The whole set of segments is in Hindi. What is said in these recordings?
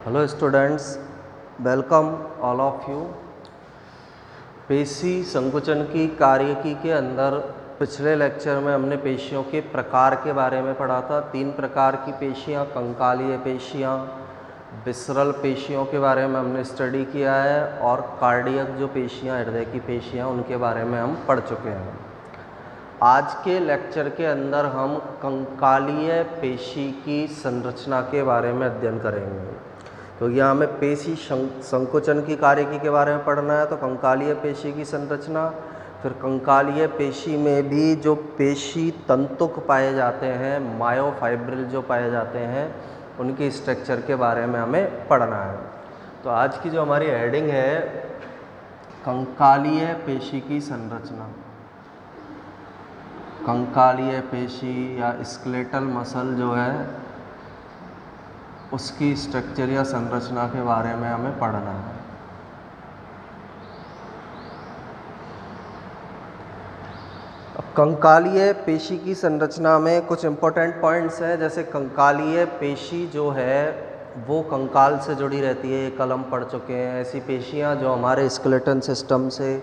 Hello students, welcome all of you. पेशी संकुचन की कार्यकी के अंदर पिछले लेक्चर में हमने पेशियों के प्रकार के बारे में पढ़ा था। 3 प्रकार की पेशियाँ, कंकालीय पेशियाँ, विसरल पेशियों के बारे में हमने स्टडी किया है और कार्डियक जो पेशियाँ, हृदय की पेशियाँ, उनके बारे में हम पढ़ चुके हैं। आज के लेक्चर के अंदर हम कंकालीय पेशी की संरचना के बारे में अध्ययन करेंगे। तो यहाँ हमें पेशी संकुचन की कार्यकी के बारे में पढ़ना है, तो कंकालीय पेशी की संरचना, फिर कंकालीय पेशी में भी जो पेशी तंतुक पाए जाते हैं, मायोफाइब्रिल जो पाए जाते हैं, उनके स्ट्रक्चर के बारे में हमें पढ़ना है। तो आज की जो हमारी हेडिंग है, कंकालीय पेशी की संरचना। कंकालीय पेशी या स्केलेटल मसल जो है, उसकी स्ट्रक्चर या संरचना के बारे में हमें पढ़ना है। अब कंकालीय पेशी की संरचना में कुछ इम्पोर्टेंट पॉइंट्स हैं, जैसे कंकालीय पेशी जो है वो कंकाल से जुड़ी रहती है, ये कल हम पढ़ चुके हैं। ऐसी पेशियाँ जो हमारे स्केलेटन सिस्टम से,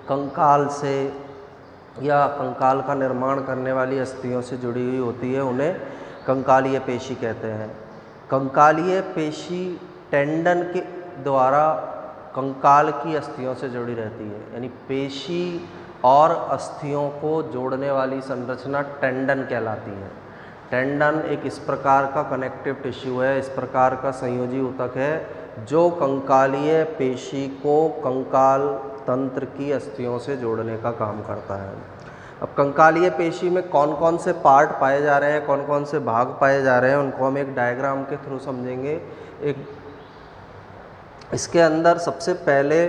कंकाल से या कंकाल का निर्माण करने वाली अस्थियों से जुड़ी हुई होती है, उन्हें कंकालीय पेशी कहते हैं। कंकालीय पेशी टेंडन के द्वारा कंकाल की अस्थियों से जुड़ी रहती है, यानी पेशी और अस्थियों को जोड़ने वाली संरचना टेंडन कहलाती है। टेंडन एक इस प्रकार का कनेक्टिव टिश्यू है, इस प्रकार का संयोजी ऊतक है, जो कंकालीय पेशी को कंकाल तंत्र की अस्थियों से जोड़ने का काम करता है। अब कंकालीय पेशी में कौन कौन से पार्ट पाए जा रहे हैं, कौन कौन से भाग पाए जा रहे हैं, उनको हम एक डायग्राम के थ्रू समझेंगे। इसके अंदर सबसे पहले,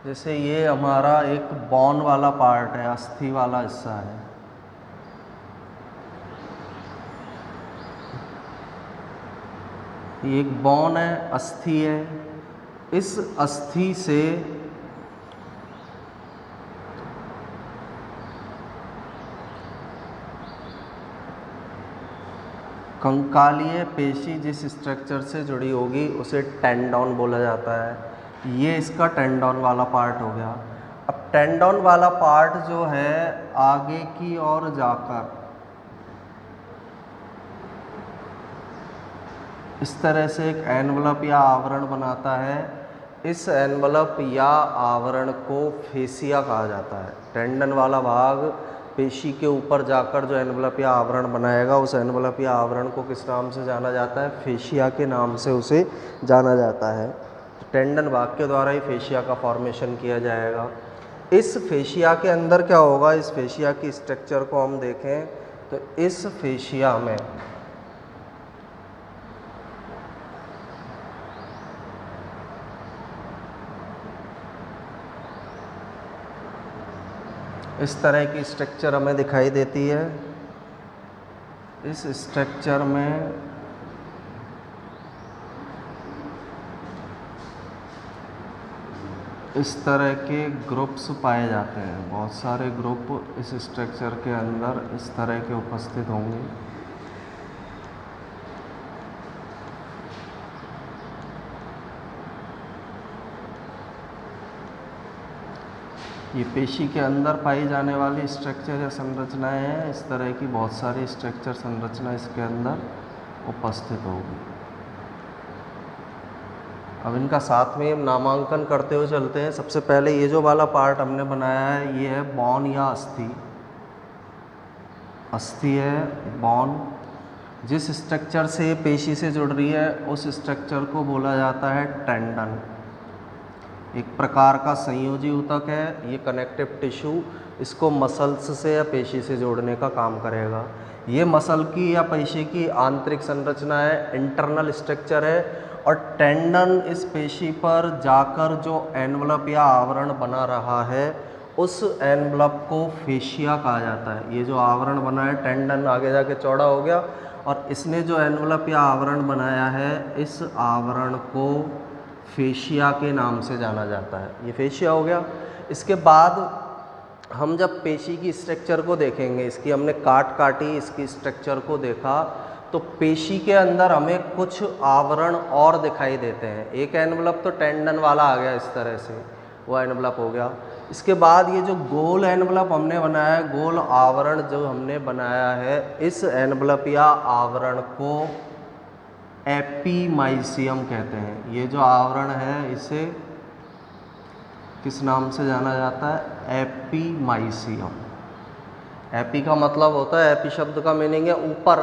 जैसे ये हमारा एक बोन वाला पार्ट है, अस्थि वाला हिस्सा है। ये एक बोन है, अस्थि है। इस अस्थि से कंकालीय पेशी जिस स्ट्रक्चर से जुड़ी होगी उसे टेंडन बोला जाता है। ये इसका टेंडन वाला पार्ट हो गया। अब टेंडन वाला पार्ट जो है आगे की ओर जाकर इस तरह से एक एनवलप या आवरण बनाता है। इस एनवलप या आवरण को फेसिया कहा जाता है। टेंडन वाला भाग पेशी के ऊपर जाकर जो एनवलप या आवरण बनाएगा, उस एनवलप या आवरण को किस नाम से जाना जाता है? फेशिया के नाम से उसे जाना जाता है। तो टेंडन भाग के द्वारा ही फेशिया का फॉर्मेशन किया जाएगा। इस फेशिया के अंदर क्या होगा? इस फेशिया की स्ट्रक्चर को हम देखें तो इस फेशिया में इस तरह की स्ट्रक्चर हमें दिखाई देती है। इस स्ट्रक्चर में इस तरह के ग्रुप्स पाए जाते हैं। बहुत सारे ग्रुप इस स्ट्रक्चर के अंदर इस तरह के उपस्थित होंगे। ये पेशी के अंदर पाई जाने वाली स्ट्रक्चर या संरचनाएं हैं। इस तरह की बहुत सारी स्ट्रक्चर संरचना इसके अंदर उपस्थित होगी। अब इनका साथ में नामांकन करते हुए चलते हैं। सबसे पहले ये जो वाला पार्ट हमने बनाया है, ये है बोन या अस्थि। अस्थि है, बोन। जिस स्ट्रक्चर से पेशी से जुड़ रही है उस स्ट्रक्चर को बोला जाता है टेंडन। एक प्रकार का संयोजी ऊतक है ये कनेक्टिव टिश्यू। इसको मसल्स से या पेशी से जोड़ने का काम करेगा। ये मसल की या पेशी की आंतरिक संरचना है, इंटरनल स्ट्रक्चर है। और टेंडन इस पेशी पर जाकर जो एनवलप या आवरण बना रहा है, उस एनवलप को फेशिया कहा जाता है। ये जो आवरण बना है, टेंडन आगे जाके चौड़ा हो गया और इसने जो एनवलप या आवरण बनाया है, इस आवरण को फेशिया के नाम से जाना जाता है। ये फेशिया हो गया। इसके बाद हम जब पेशी की स्ट्रक्चर को देखेंगे, इसकी हमने काटी इसकी स्ट्रक्चर को देखा, तो पेशी के अंदर हमें कुछ आवरण और दिखाई देते हैं। एक एनवलप तो टेंडन वाला आ गया, इस तरह से वो एनवलप हो गया। इसके बाद ये जो गोल एनवलप हमने बनाया है, गोल आवरण जो हमने बनाया है, इस एनवलप या आवरण को एपीमाइसियम कहते हैं। ये जो आवरण है इसे किस नाम से जाना जाता है? एपीमाइसियम। एपी का मतलब होता है, एपी शब्द का मीनिंग है ऊपर,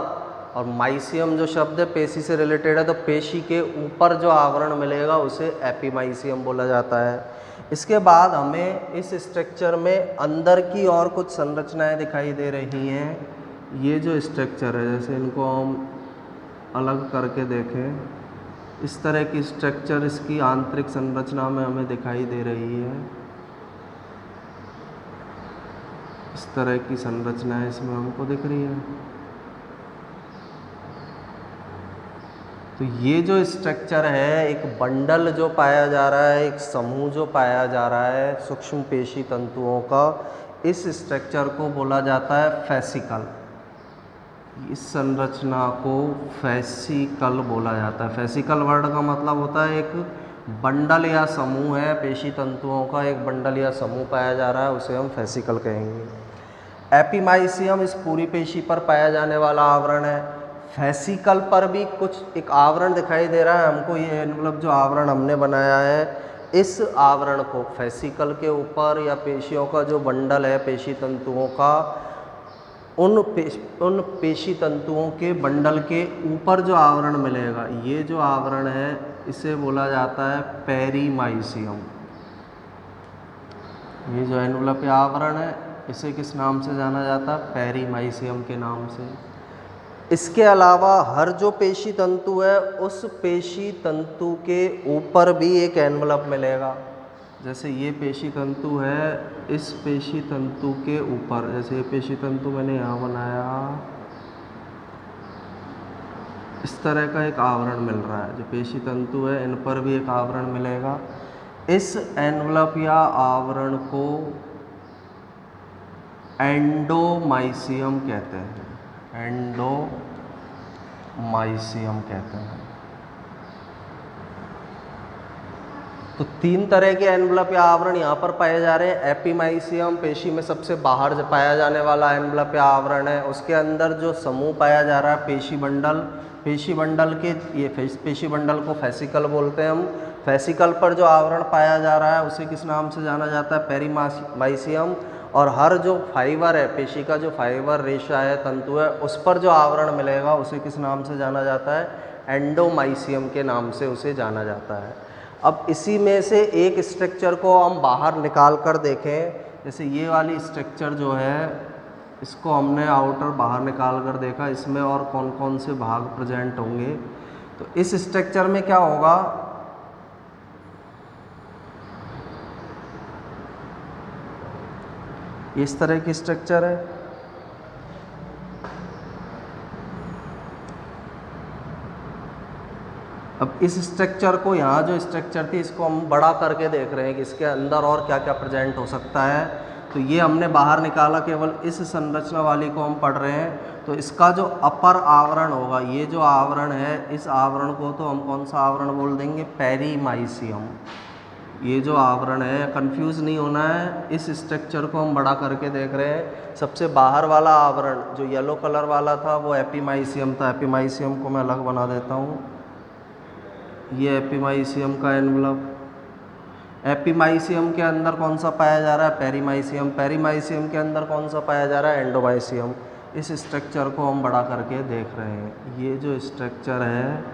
और माइसियम जो शब्द है पेशी से रिलेटेड है, तो पेशी के ऊपर जो आवरण मिलेगा उसे एपीमाइसियम बोला जाता है। इसके बाद हमें इस स्ट्रक्चर में अंदर की और कुछ संरचनाएं दिखाई दे रही हैं। ये जो स्ट्रक्चर है, जैसे इनको हम अलग करके देखें, इस तरह की स्ट्रक्चर इसकी आंतरिक संरचना में हमें दिखाई दे रही है। इस तरह की संरचनाएं इसमें हमको दिख रही है। तो ये जो स्ट्रक्चर है, एक बंडल जो पाया जा रहा है, एक समूह जो पाया जा रहा है सूक्ष्म पेशी तंतुओं का, इस स्ट्रक्चर को बोला जाता है फेसिकल। इस संरचना को फेसिकल बोला जाता है। फेसिकल वर्ड का मतलब होता है एक बंडल या समूह है, पेशी तंतुओं का एक बंडल या समूह पाया जा रहा है, उसे हम फेसिकल कहेंगे। एपीमाइसियम इस पूरी पेशी पर पाया जाने वाला आवरण है। फेसिकल पर भी कुछ एक आवरण दिखाई दे रहा है हमको। ये एनवलप जो आवरण हमने बनाया है, इस आवरण को फेसिकल के ऊपर या पेशियों का जो बंडल है पेशी तंतुओं का, उन पेशी तंतुओं के बंडल के ऊपर जो आवरण मिलेगा, ये जो आवरण है इसे बोला जाता है पेरीमाइसियम। ये जो एनवलप आवरण है इसे किस नाम से जाना जाता है? पेरीमाइसियम के नाम से। इसके अलावा हर जो पेशी तंतु है, उस पेशी तंतु के ऊपर भी एक एनवलप मिलेगा। जैसे ये पेशी तंतु है, इस पेशी तंतु के ऊपर, जैसे ये पेशी तंतु मैंने यहाँ बनाया, इस तरह का एक आवरण मिल रहा है। जो पेशी तंतु है इन पर भी एक आवरण मिलेगा। इस एनवलप या आवरण को एंडोमाइसियम कहते हैं। एंडोमाइसियम कहते हैं। तो तीन तरह के एनवलप या आवरण यहाँ पर पाए जा रहे हैं। एपीमाइसियम पेशी में सबसे बाहर जो पाया जाने वाला एनवलप या आवरण है, उसके अंदर जो समूह पाया जा रहा है पेशी बंडल, पेशी बंडल के ये पेशी बंडल को फेसिकल बोलते हैं हम। फेसिकल पर जो आवरण पाया जा रहा है उसे किस नाम से जाना जाता है? पेरीमाइसियम। और हर जो फाइबर है, पेशी का जो फाइबर रेशा है, तंतु है, उस पर जो आवरण मिलेगा उसे किस नाम से जाना जाता है? एंडोमाइसियम के नाम से उसे जाना जाता है। अब इसी में से एक स्ट्रक्चर को हम बाहर निकाल कर देखें। जैसे ये वाली स्ट्रक्चर जो है, इसको हमने आउटर बाहर निकाल कर देखा, इसमें और कौन कौन से भाग प्रेजेंट होंगे। तो इस स्ट्रक्चर में क्या होगा? इस तरह की स्ट्रक्चर है। अब इस स्ट्रक्चर को, यहाँ जो स्ट्रक्चर थी, इसको हम बड़ा करके देख रहे हैं कि इसके अंदर और क्या क्या प्रेजेंट हो सकता है। तो ये हमने बाहर निकाला, केवल इस संरचना वाली को हम पढ़ रहे हैं। तो इसका जो अपर आवरण होगा, ये जो आवरण है, इस आवरण को तो हम कौन सा आवरण बोल देंगे? पेरीमाइसियम। ये जो आवरण है, कंफ्यूज नहीं होना है, इस स्ट्रक्चर को हम बड़ा करके देख रहे हैं। सबसे बाहर वाला आवरण जो येलो कलर वाला था वो एपीमाइसियम था। एपीमाइसियम को मैं अलग बना देता हूँ। ये एपीमाइसियम का एनवलप। एपीमाइसियम के अंदर कौन सा पाया जा रहा है? पेरीमाइसियम। पेरीमाइसियम के अंदर कौन सा पाया जा रहा है? एंडोमाइसियम। इस स्ट्रक्चर को हम बड़ा करके देख रहे हैं। ये जो स्ट्रक्चर है,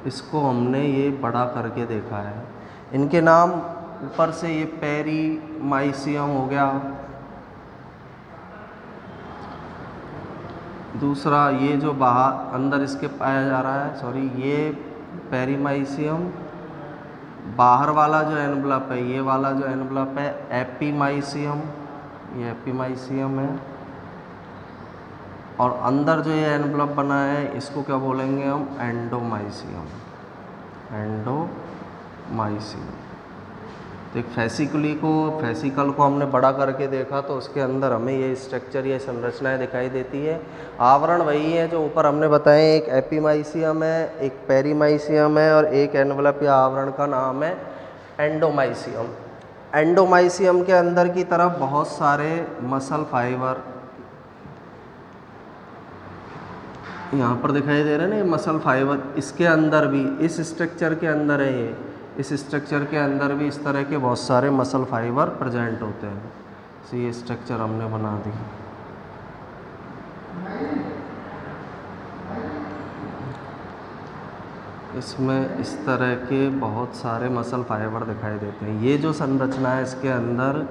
इसको हमने ये बड़ा करके देखा है। इनके नाम ऊपर से ये पेरीमाइसियम हो गया, दूसरा ये जो बाहर अंदर इसके पाया जा रहा है, सॉरी, ये पेरीमाइसियम। बाहर वाला जो एनवलप है, ये वाला जो एनवलप है एपीमाइसियम, ये एपीमाइसियम है। और अंदर जो ये एनवलप बना है, इसको क्या बोलेंगे हम? एंडोमाइसियम। एंडोमाइसियम। तो एक फेसिकल को हमने बड़ा करके देखा तो उसके अंदर हमें ये स्ट्रक्चर, ये संरचनाएं दिखाई देती है। आवरण वही है जो ऊपर हमने बताए, एक एपीमाइसियम है, एक पेरीमाइसियम है और एक एनवलप या आवरण का नाम है एंडोमाइसियम। एंडोमाइसियम के अंदर की तरफ बहुत सारे मसल फाइबर यहाँ पर दिखाई दे रहे हैं ना, ये मसल फाइबर, इसके अंदर भी, इस स्ट्रक्चर के अंदर है ये, इस स्ट्रक्चर के अंदर भी इस तरह के बहुत सारे मसल फाइबर प्रेजेंट होते हैं। तो ये स्ट्रक्चर हमने बना दी। इसमें इस तरह के बहुत सारे मसल फाइबर दिखाई देते हैं। ये जो संरचना है इसके अंदर,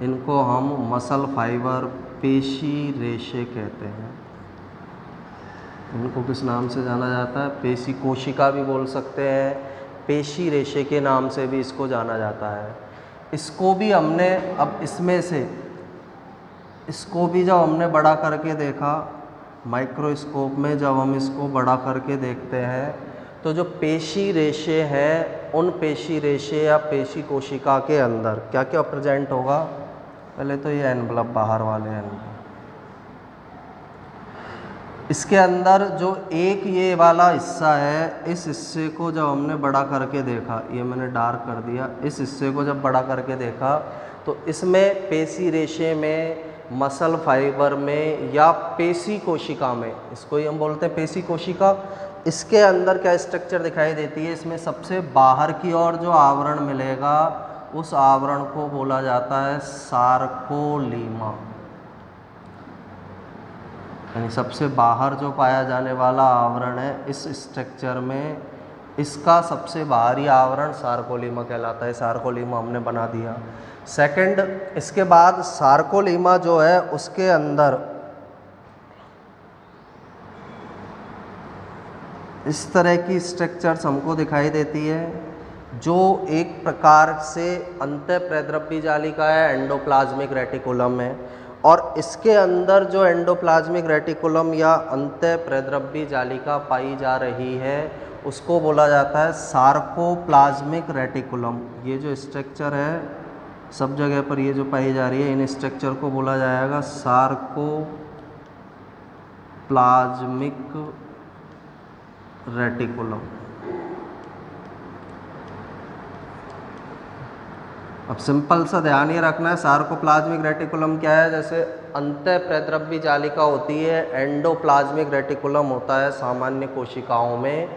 इनको हम मसल फाइबर पेशी रेशे कहते हैं। इनको किस नाम से जाना जाता है? पेशी कोशिका भी बोल सकते हैं, पेशी रेशे के नाम से भी इसको जाना जाता है। इसको भी हमने, अब इसमें से इसको भी जब हमने बड़ा करके देखा माइक्रोस्कोप में, जब हम इसको बड़ा करके देखते हैं तो जो पेशी रेशे हैं, उन पेशी रेशे या पेशी कोशिका के अंदर क्या क्या प्रेजेंट होगा? पहले तो ये एनवलप बाहर वाले एनवलप, इसके अंदर जो एक ये वाला हिस्सा है, इस हिस्से को जब हमने बड़ा करके देखा, ये मैंने डार्क कर दिया, इस हिस्से को जब बड़ा करके देखा तो इसमें पेशी रेशे में, मसल फाइबर में या पेशी कोशिका में, इसको ही हम बोलते हैं पेशी कोशिका, इसके अंदर क्या स्ट्रक्चर दिखाई देती है? इसमें सबसे बाहर की ओर जो आवरण मिलेगा उस आवरण को बोला जाता है सार्कोलीमा। यानी सबसे बाहर जो पाया जाने वाला आवरण है इस स्ट्रक्चर में, इसका सबसे बाहरी आवरण सार्कोलीमा कहलाता है। सार्कोलीमा हमने बना दिया। सेकंड, इसके बाद सार्कोलीमा जो है उसके अंदर इस तरह की स्ट्रक्चर्स हमको दिखाई देती है जो एक प्रकार से अंतःप्रेद्रव्य जालिका है, एंडोप्लाज्मिक रेटिकुलम है, और इसके अंदर जो एंडोप्लाज्मिक रेटिकुलम या अंतःप्रेद्रव्य जालिका पाई जा रही है उसको बोला जाता है सार्कोप्लाज्मिक रेटिकुलम। ये जो स्ट्रक्चर है सब जगह पर ये जो पाई जा रही है, इन स्ट्रक्चर को बोला जाएगा सार्कोप्लाज्मिक रेटिकुलम। अब सिंपल सा ध्यान ये रखना है, सार्कोप्लाज्मिक रेटिकुलम क्या है? जैसे अंतःप्रेद्रव्य जालिका होती है, एंडोप्लाज्मिक रेटिकुलम होता है सामान्य कोशिकाओं में,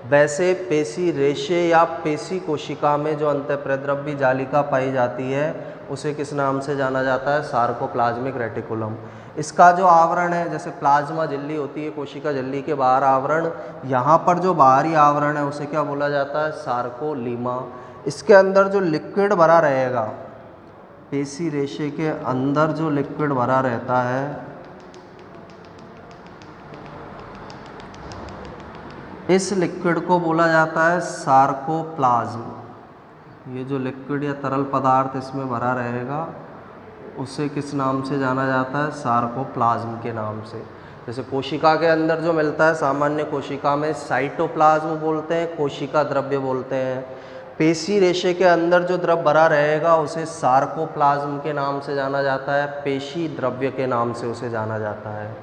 वैसे पेशी रेशे या पेशी कोशिका में जो अंतःप्रेद्रव्य जालिका पाई जाती है उसे किस नाम से जाना जाता है? Sarcoplasmic reticulum. इसका जो आवरण है, जैसे प्लाज्मा झिल्ली होती है, कोशिका झिल्ली के बाहर आवरण, यहाँ पर जो बाहरी आवरण है उसे क्या बोला जाता है? सार्कोलीमा। इसके अंदर जो लिक्विड भरा रहेगा, पेशी रेशे के अंदर जो लिक्विड भरा रहता है, इस लिक्विड को बोला जाता है सार्कोप्लाज्म। ये जो लिक्विड या तरल पदार्थ इसमें भरा रहेगा उसे किस नाम से जाना जाता है? सार्कोप्लाज्म के नाम से। जैसे कोशिका के अंदर जो मिलता है, सामान्य कोशिका में साइटोप्लाज्म बोलते हैं, कोशिका द्रव्य बोलते हैं। पेशी रेशे के अंदर जो द्रव भरा रहेगा उसे सार्कोप्लाज्म के नाम से जाना जाता है, पेशी द्रव्य के नाम से उसे जाना जाता है।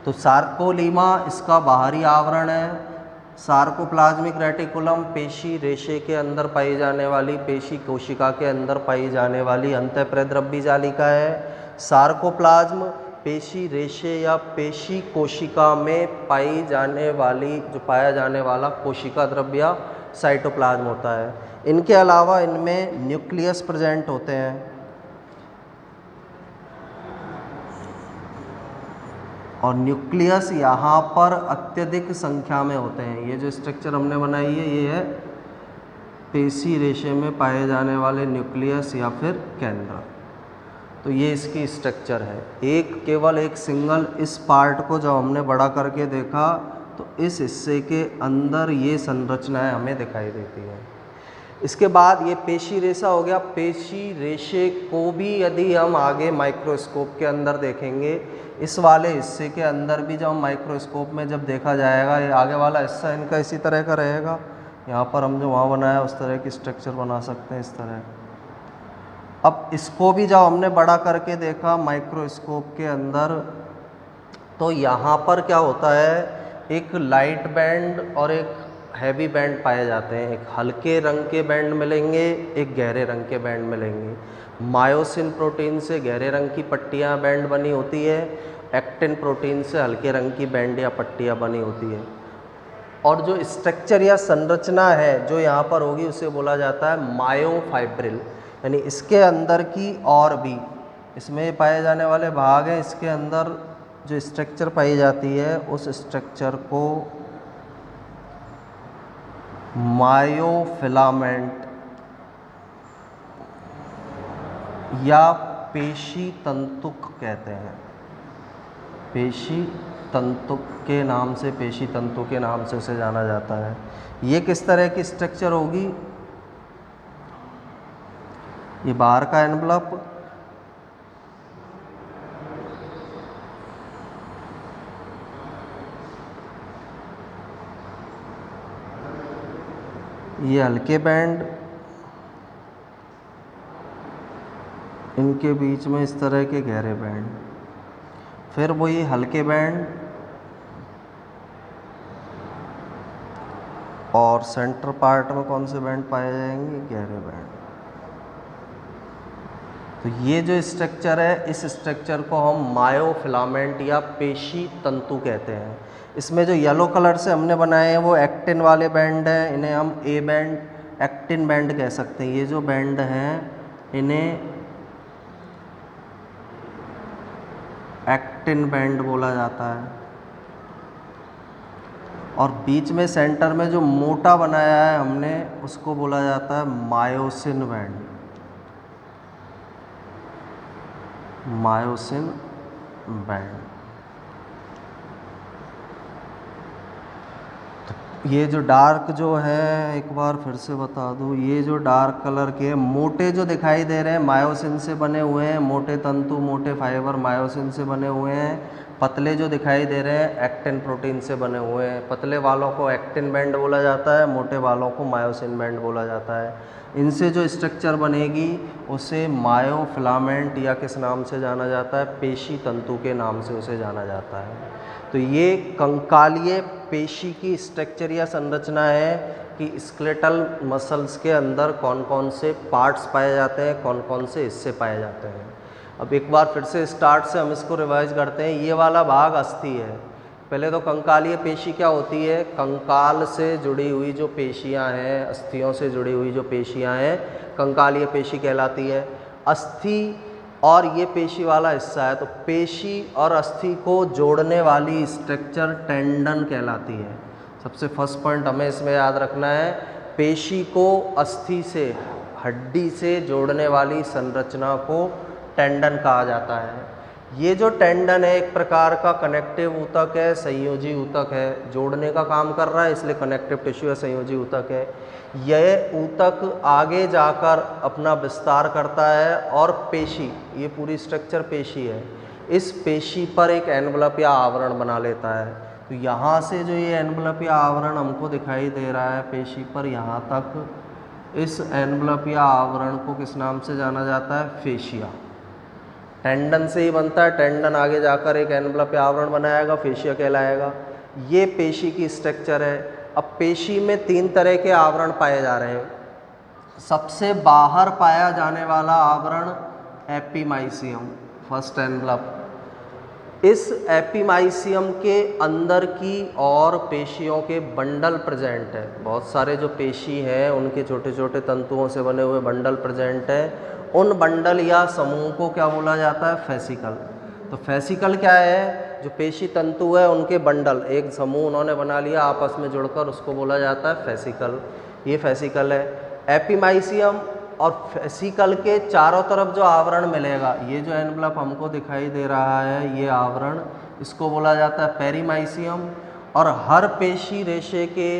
तो सार्कोलीमा इसका बाहरी आवरण है, सार्कोप्लाज्मिक रेटिकुलम पेशी रेशे के अंदर पाई जाने वाली, पेशी कोशिका के अंदर पाई जाने वाली अंतःप्रेद्रव्य जालिका है। सार्कोप्लाज्म पेशी रेशे या पेशी कोशिका में पाई जाने वाली, जो पाया जाने वाला कोशिका द्रव्य साइटोप्लाज्म होता है। इनके अलावा इनमें न्यूक्लियस प्रेजेंट होते हैं, और न्यूक्लियस यहाँ पर अत्यधिक संख्या में होते हैं। ये जो स्ट्रक्चर हमने बनाई है ये है पेशी रेशे में पाए जाने वाले न्यूक्लियस या फिर केंद्र। तो ये इसकी स्ट्रक्चर है। केवल एक सिंगल इस पार्ट को जब हमने बड़ा करके देखा तो इस हिस्से के अंदर ये संरचनाएं हमें दिखाई देती हैं। इसके बाद ये पेशी रेशा हो गया। पेशी रेशे को भी यदि हम आगे माइक्रोस्कोप के अंदर देखेंगे, इस वाले हिस्से के अंदर भी जब माइक्रोस्कोप में जब देखा जाएगा, ये आगे वाला हिस्सा इनका इसी तरह का रहेगा। यहाँ पर हम जो वहाँ बनाया उस तरह की स्ट्रक्चर बना सकते हैं इस तरह। अब इसको भी जब हमने बड़ा करके देखा माइक्रोस्कोप के अंदर, तो यहाँ पर क्या होता है, एक लाइट बैंड और एक हैवी बैंड पाए जाते हैं। एक हल्के रंग के बैंड मिलेंगे, एक गहरे रंग के बैंड मिलेंगे। मायोसिन प्रोटीन से गहरे रंग की पट्टियाँ बैंड बनी होती है, एक्टिन प्रोटीन से हल्के रंग की बैंड या पट्टियाँ बनी होती है। और जो स्ट्रक्चर या संरचना है जो यहाँ पर होगी उसे बोला जाता है मायोफाइब्रिल, यानी इसके अंदर की और भी इसमें पाए जाने वाले भाग हैं, इसके अंदर जो स्ट्रक्चर पाई जाती है उस स्ट्रक्चर को मायोफिलामेंट या पेशी तंतुक कहते हैं। पेशी तंतुक के नाम से, पेशी तंतु के नाम से उसे जाना जाता है। ये किस तरह की स्ट्रक्चर होगी, ये बाहर का एनवलप, ये हल्के बैंड, इनके बीच में इस तरह के गहरे बैंड, फिर वही हल्के बैंड और सेंटर पार्ट में कौन से बैंड पाए जाएंगे, गहरे बैंड। तो ये जो स्ट्रक्चर है, इस स्ट्रक्चर को हम मायोफिलामेंट या पेशी तंतु कहते हैं। इसमें जो येलो कलर से हमने बनाए हैं वो एक्टिन वाले बैंड हैं, इन्हें हम ए बैंड, एक्टिन बैंड कह सकते हैं। ये जो बैंड हैं इन्हें एक्टिन बैंड बोला जाता है। और बीच में सेंटर में जो मोटा बनाया है हमने उसको बोला जाता है मायोसिन बैंड, मायोसिन बैंड। ये जो डार्क जो है, एक बार फिर से बता दूँ, ये जो डार्क कलर के मोटे जो दिखाई दे रहे हैं मायोसिन से बने हुए हैं, मोटे तंतु, मोटे फाइबर मायोसिन से बने हुए हैं। पतले जो दिखाई दे रहे हैं एक्टिन प्रोटीन से बने हुए हैं। पतले वालों को एक्टिन बैंड बोला जाता है, मोटे वालों को मायोसिन बैंड बोला जाता है। इनसे जो स्ट्रक्चर बनेगी उसे मायोफिलामेंट या किस नाम से जाना जाता है, पेशी तंतु के नाम से उसे जाना जाता है। तो ये कंकालीय पेशी की स्ट्रक्चर या संरचना है कि स्केलेटल मसल्स के अंदर कौन कौन से पार्ट्स पाए जाते हैं, कौन कौन से हिस्से पाए जाते हैं। अब एक बार फिर से स्टार्ट से हम इसको रिवाइज करते हैं। ये वाला भाग अस्थि है। पहले तो कंकालीय पेशी क्या होती है, कंकाल से जुड़ी हुई जो पेशियां हैं, अस्थियों से जुड़ी हुई जो पेशियां हैं, कंकालीय पेशी कहलाती है। अस्थि और ये पेशी वाला हिस्सा है, तो पेशी और अस्थि को जोड़ने वाली स्ट्रक्चर टेंडन कहलाती है। सबसे फर्स्ट पॉइंट हमें इसमें याद रखना है, पेशी को अस्थि से, हड्डी से जोड़ने वाली संरचना को टेंडन कहा जाता है। ये जो टेंडन है एक प्रकार का कनेक्टिव ऊतक है, संयोजी ऊतक है, जोड़ने का काम कर रहा है, इसलिए कनेक्टिव टिश्यू या संयोजी ऊतक है। यह ऊतक आगे जाकर अपना विस्तार करता है और पेशी, ये पूरी स्ट्रक्चर पेशी है, इस पेशी पर एक एनवलप या आवरण बना लेता है। तो यहाँ से जो ये एनवलप या आवरण हमको दिखाई दे रहा है पेशी पर, यहाँ तक, इस एनवलप या आवरण को किस नाम से जाना जाता है, फेशिया। टेंडन से ही बनता है, टेंडन आगे जाकर एक एनवलप या आवरण बनाएगा, फेशिया कहलाएगा। ये पेशी की स्ट्रक्चर है। अब पेशी में 3 तरह के आवरण पाए जा रहे हैं। सबसे बाहर पाया जाने वाला आवरण एपिमाइसियम, फर्स्ट एनवलप। इस एपिमाइसियम के अंदर की और पेशियों के बंडल प्रेजेंट है। बहुत सारे जो पेशी हैं उनके छोटे छोटे तंतुओं से बने हुए बंडल प्रेजेंट है। उन बंडल या समूह को क्या बोला जाता है, फेसिकल। तो फेसिकल क्या है, जो पेशी तंतु है उनके बंडल, एक समूह उन्होंने बना लिया आपस में जुड़कर, उसको बोला जाता है फेसिकल। ये फेसिकल है। एपिमाइसियम और फेसिकल के चारों तरफ जो आवरण मिलेगा, ये जो एनवलप हमको दिखाई दे रहा है, ये आवरण, इसको बोला जाता है पेरीमाइसियम। और हर पेशी रेशे के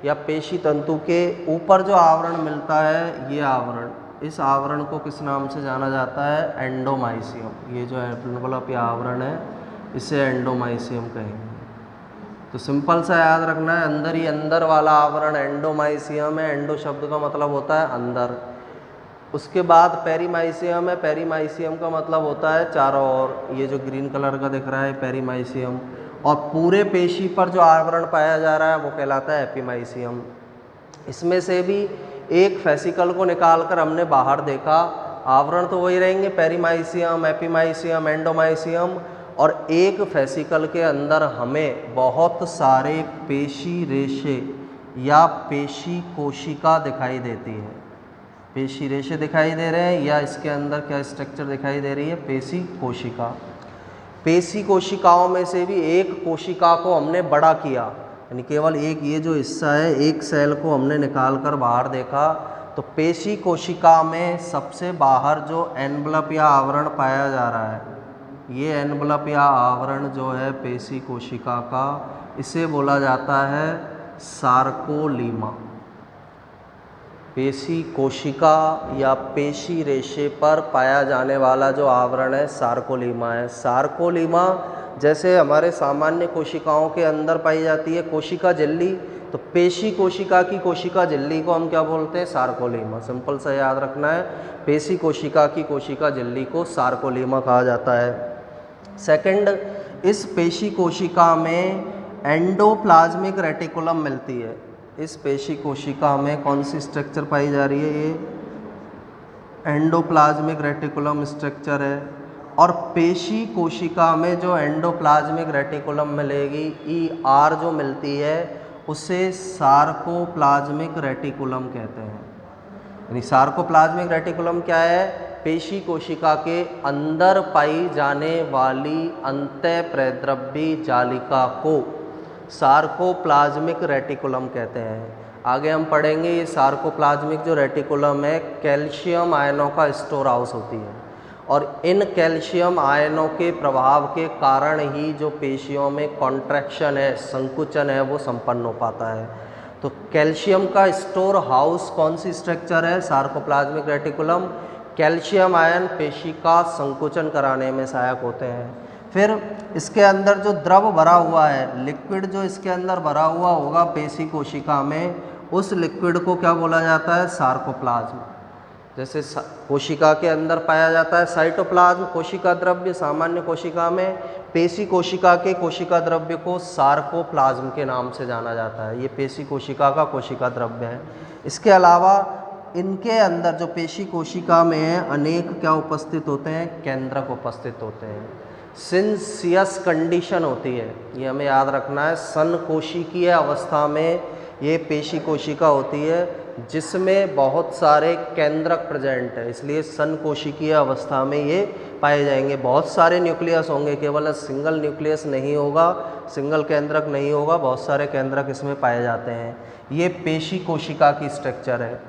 या पेशी तंतु के ऊपर जो आवरण मिलता है, ये आवरण, इस आवरण को किस नाम से जाना जाता है, एंडोमाइसियम। ये जो एनवलप या आवरण है इसे एंडोमाइसियम कहेंगे। तो सिंपल सा याद रखना है, अंदर ही अंदर वाला आवरण एंडोमाइसियम है। एंडो शब्द का मतलब होता है अंदर। उसके बाद पेरीमाइसियम है। पेरीमाइसियम का मतलब होता है चारों ओर, ये जो ग्रीन कलर का दिख रहा है पेरीमाइसियम, और पूरे पेशी पर जो आवरण पाया जा रहा है वो कहलाता है एपीमाइसियम। इसमें से भी एक फेसिकल को निकालकर हमने बाहर देखा, आवरण तो वही रहेंगे पेरीमाइसियम, एपीमाइसियम, एंडोमाइसियम, और एक फेसिकल के अंदर हमें बहुत सारे पेशी रेशे या पेशी कोशिका दिखाई देती है। पेशी रेशे दिखाई दे रहे हैं या इसके अंदर क्या स्ट्रक्चर दिखाई दे रही है, पेशी कोशिका। पेशी कोशिकाओं में से भी एक कोशिका को हमने बड़ा किया, यानी केवल एक ये जो हिस्सा है एक सेल को हमने निकाल कर बाहर देखा, तो पेशी कोशिका में सबसे बाहर जो एनवलप या आवरण पाया जा रहा है, ये एनवलप या आवरण जो है पेशी कोशिका का, इसे बोला जाता है सार्कोलीमा। पेशी कोशिका या पेशी रेशे पर पाया जाने वाला जो आवरण है सार्कोलीमा है। सार्कोलीमा जैसे हमारे सामान्य कोशिकाओं के अंदर पाई जाती है कोशिका झिल्ली, तो पेशी कोशिका की कोशिका झिल्ली को हम क्या बोलते हैं, सार्कोलीमा। सिंपल सा याद रखना है, पेशी कोशिका की कोशिका झिल्ली को सार्कोलीमा कहा जाता है। सेकंड, इस पेशी कोशिका में एंडोप्लाज्मिक रेटिकुलम मिलती है। इस पेशी कोशिका में कौन सी स्ट्रक्चर पाई जा रही है, ये एंडोप्लाज्मिक रेटिकुलम स्ट्रक्चर है। और पेशी कोशिका में जो एंडोप्लाज्मिक रेटिकुलम मिलेगी, ER जो मिलती है, उसे सार्कोप्लाज्मिक रेटिकुलम कहते हैं। यानी सार्कोप्लाज्मिक रेटिकुलम क्या है, पेशी कोशिका के अंदर पाई जाने वाली अंतःप्रद्रव्य जालिका को सार्कोप्लाज्मिक रेटिकुलम कहते हैं। आगे हम पढ़ेंगे ये सार्कोप्लाज्मिक जो रेटिकुलम है कैल्शियम आयनों का स्टोर हाउस होती है, और इन कैल्शियम आयनों के प्रभाव के कारण ही जो पेशियों में कॉन्ट्रैक्शन है, संकुचन है, वो संपन्न हो पाता है। तो कैल्शियम का स्टोर हाउस कौन सी स्ट्रक्चर है, सार्कोप्लाज्मिक रेटिकुलम। कैल्शियम आयन पेशी का संकुचन कराने में सहायक होते हैं। फिर इसके अंदर जो द्रव भरा हुआ है, लिक्विड जो इसके अंदर भरा हुआ होगा पेशी कोशिका में, उस लिक्विड को क्या बोला जाता है, सार्कोप्लाज्म। जैसे कोशिका के अंदर पाया जाता है साइटोप्लाज्म कोशिका द्रव्य सामान्य कोशिका में, पेशी कोशिका के कोशिका द्रव्य को सार्कोप्लाज्म के नाम से जाना जाता है। ये पेशी कोशिका का कोशिका द्रव्य है। इसके अलावा इनके अंदर जो पेशी कोशिका में है अनेक क्या उपस्थित होते हैं, केंद्रक उपस्थित होते हैं। सिंसियस कंडीशन होती है, ये हमें याद रखना है। सनकोशिकीय अवस्था में ये पेशी कोशिका होती है जिसमें बहुत सारे केंद्रक प्रेजेंट है, इसलिए सनकोशिकीय अवस्था में ये पाए जाएंगे। बहुत सारे न्यूक्लियस होंगे, केवल सिंगल न्यूक्लियस नहीं होगा, सिंगल केंद्रक नहीं होगा, बहुत सारे केंद्रक इसमें पाए जाते हैं। ये पेशी कोशिका की स्ट्रक्चर है।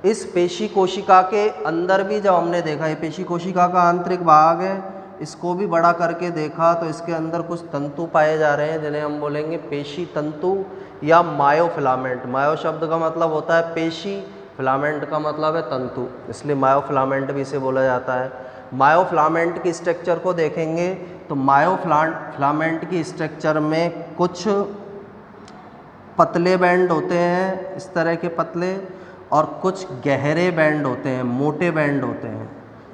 इस पेशी कोशिका के अंदर भी जब हमने देखा, ये पेशी कोशिका का आंतरिक भाग है, इसको भी बड़ा करके देखा तो इसके अंदर कुछ तंतु पाए जा रहे हैं जिन्हें हम बोलेंगे पेशी तंतु या मायोफिलामेंट। मायो शब्द का मतलब होता है पेशी, फिलामेंट का मतलब है तंतु, इसलिए मायोफिलामेंट भी इसे बोला जाता है। मायोफिलामेंट की स्ट्रक्चर को देखेंगे तो मायोफिलामेंट की स्ट्रक्चर में कुछ पतले बैंड होते हैं, इस तरह के पतले, और कुछ गहरे बैंड होते हैं, मोटे बैंड होते हैं।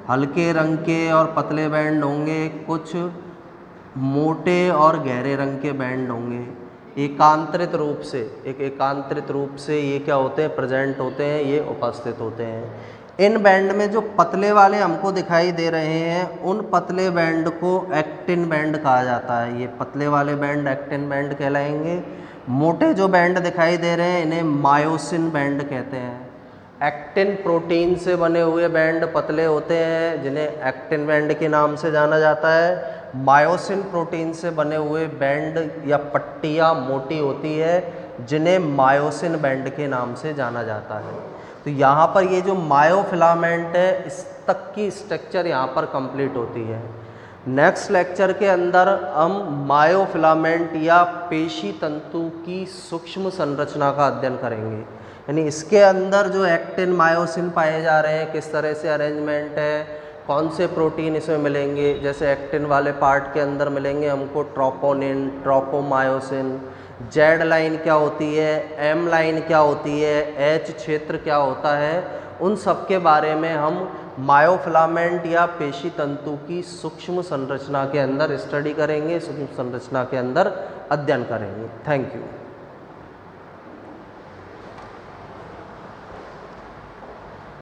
हल्के रंग के और पतले बैंड होंगे, कुछ मोटे और गहरे रंग के बैंड होंगे। एकांतरित रूप से ये क्या होते हैं, प्रेजेंट होते हैं, ये उपस्थित होते हैं। इन बैंड में जो पतले वाले हमको दिखाई दे रहे हैं, उन पतले बैंड को एक्टिन बैंड कहा जाता है। ये पतले वाले बैंड एक्टिन बैंड कहलाएंगे। मोटे जो बैंड दिखाई दे रहे हैं इन्हें मायोसिन बैंड कहते हैं। एक्टिन प्रोटीन से बने हुए बैंड पतले होते हैं जिन्हें एक्टिन बैंड के नाम से जाना जाता है। मायोसिन प्रोटीन से बने हुए बैंड या पट्टियाँ मोटी होती है जिन्हें मायोसिन बैंड के नाम से जाना जाता है। तो यहाँ पर ये जो मायोफिलामेंट है, इस तक की स्ट्रक्चर यहाँ पर कंप्लीट होती है। नेक्स्ट लेक्चर के अंदर हम मायोफिलामेंट या पेशी तंतु की सूक्ष्म संरचना का अध्ययन करेंगे, यानी इसके अंदर जो एक्टिन मायोसिन पाए जा रहे हैं किस तरह से अरेंजमेंट है, कौन से प्रोटीन इसमें मिलेंगे। जैसे एक्टिन वाले पार्ट के अंदर मिलेंगे हमको ट्रोपोनिन, ट्रोपोमायोसिन, जेड लाइन क्या होती है, एम लाइन क्या होती है, एच क्षेत्र क्या होता है, उन सब के बारे में हम मायोफिलामेंट या पेशी तंतु की सूक्ष्म संरचना के अंदर स्टडी करेंगे, सूक्ष्म संरचना के अंदर अध्ययन करेंगे। Thank you.